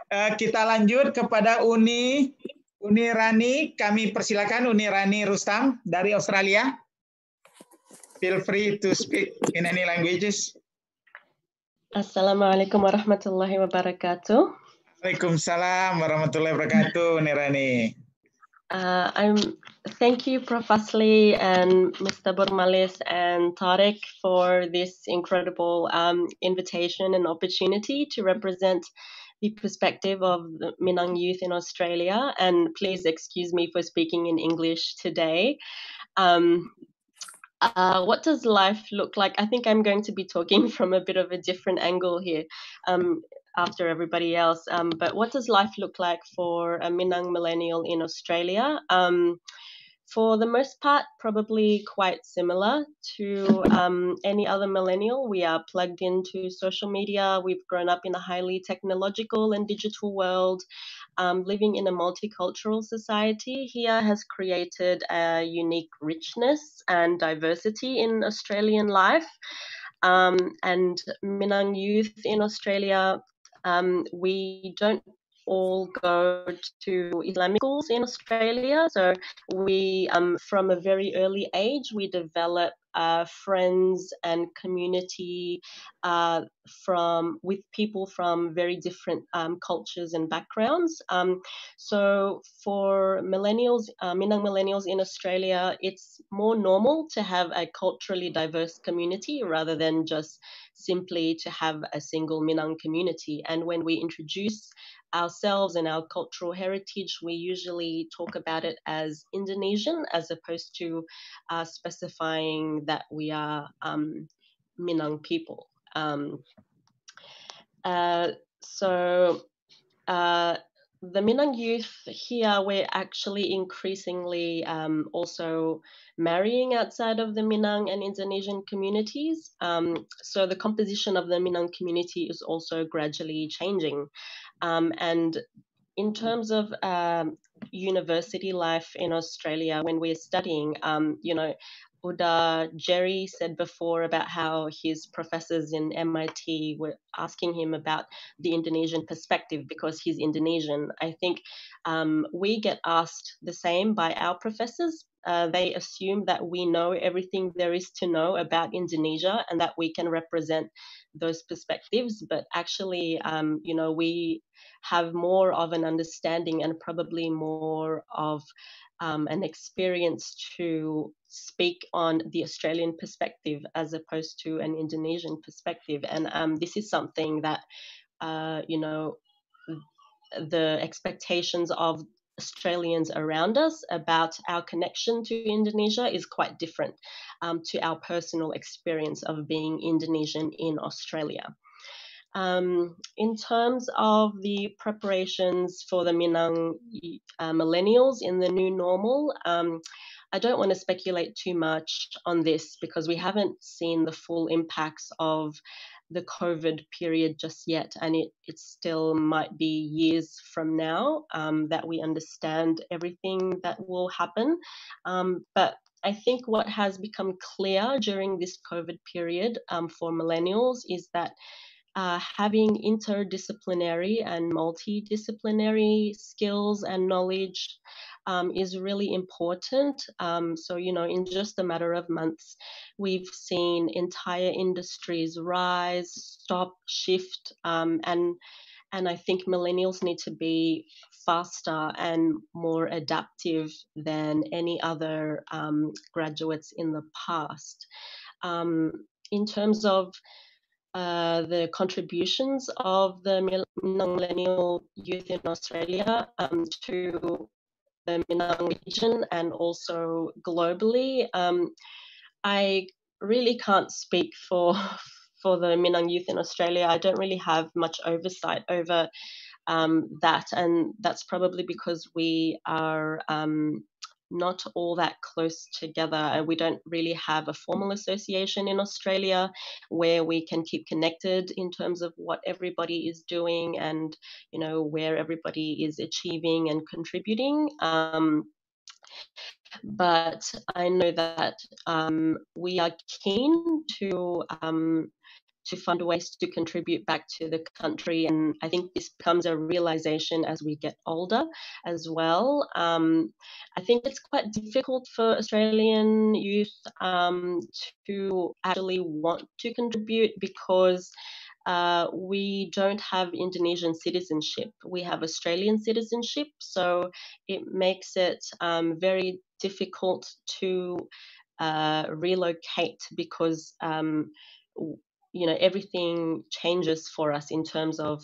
Kita lanjut kepada Uni Ranny. Kami persilakan Uni Ranny Rustam dari Australia. Feel free to speak in any languages. Assalamualaikum warahmatullahi wabarakatuh. Waalaikumsalam warahmatullahi wabarakatuh, Uni Ranny. Thank you, Professor Lee and Mr. Burmalis and Tarek for this incredible invitation and opportunity to represent the perspective of the Minang youth in Australia. And please excuse me for speaking in English today. What does life look like? I think I'm going to be talking from a bit of a different angle here after everybody else. But what does life look like for a Minang millennial in Australia? For the most part, probably quite similar to any other millennial. We are plugged into social media. We've grown up in a highly technological and digital world. Living in a multicultural society here has created a unique richness and diversity in Australian life. And Minang youth in Australia, we don't all go to Islamic schools in Australia. So we, from a very early age, we develop friends and community with people from very different cultures and backgrounds. So for millennials, Minang millennials in Australia, it's more normal to have a culturally diverse community rather than just simply to have a single Minang community. And when we introduce ourselves and our cultural heritage, we usually talk about it as Indonesian as opposed to specifying that we are Minang people. The Minang youth here, we're actually increasingly also marrying outside of the Minang and Indonesian communities. So the composition of the Minang community is also gradually changing. And in terms of university life in Australia, when we're studying, Jerry said before about how his professors in MIT were asking him about the Indonesian perspective because he's Indonesian. I think we get asked the same by our professors. They assume that we know everything there is to know about Indonesia and that we can represent those perspectives. But actually, we have more of an understanding and probably more of an experience to speak on the Australian perspective as opposed to an Indonesian perspective. And this is something that, the expectations of Australians around us about our connection to Indonesia is quite different to our personal experience of being Indonesian in Australia. In terms of the preparations for the Minang millennials in the new normal, I don't want to speculate too much on this because we haven't seen the full impacts of the COVID period just yet, and it still might be years from now that we understand everything that will happen. But I think what has become clear during this COVID period for millennials is that having interdisciplinary and multidisciplinary skills and knowledge is really important. So, in just a matter of months, we've seen entire industries rise, stop, shift, and I think millennials need to be faster and more adaptive than any other graduates in the past. In terms of the contributions of the millennial youth in Australia to the Minang region and also globally. I really can't speak for the Minang youth in Australia. I don't really have much oversight over that, and that's probably because we are not all that close together, and we don't really have a formal association in Australia where we can keep connected in terms of what everybody is doing and where everybody is achieving and contributing. But I know that we are keen to find ways to contribute back to the country. And I think this becomes a realization as we get older as well. I think it's quite difficult for Australian youth to actually want to contribute because we don't have Indonesian citizenship. We have Australian citizenship, so it makes it very difficult to relocate because everything changes for us in terms of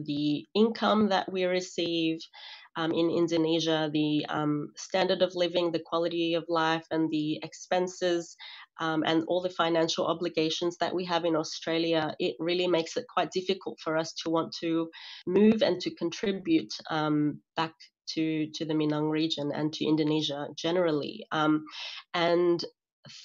the income that we receive in Indonesia, the standard of living, the quality of life, and the expenses, and all the financial obligations that we have in Australia. It really makes it quite difficult for us to want to move and to contribute back to the Minang region and to Indonesia generally. And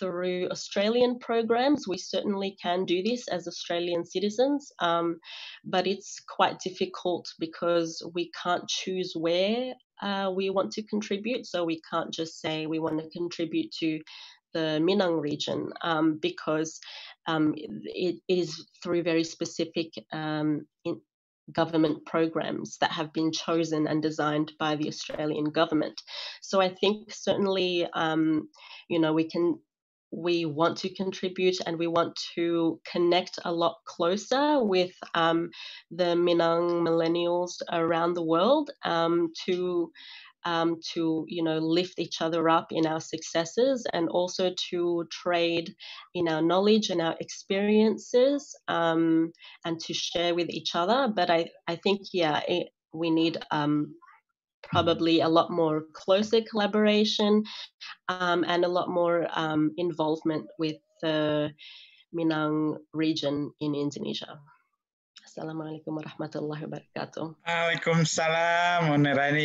through Australian programs, we certainly can do this as Australian citizens, but it's quite difficult because we can't choose where we want to contribute. So we can't just say we want to contribute to the Minang region because it is through very specific government programs that have been chosen and designed by the Australian government. So I think certainly, we want to contribute and we want to connect a lot closer with the Minang millennials around the world to lift each other up in our successes and also to trade in our knowledge and our experiences and to share with each other. But I think, we need probably a lot more closer collaboration and a lot more involvement with the Minang region in Indonesia. Assalamualaikum warahmatullahi wabarakatuh. Waalaikumsalam, Ranny.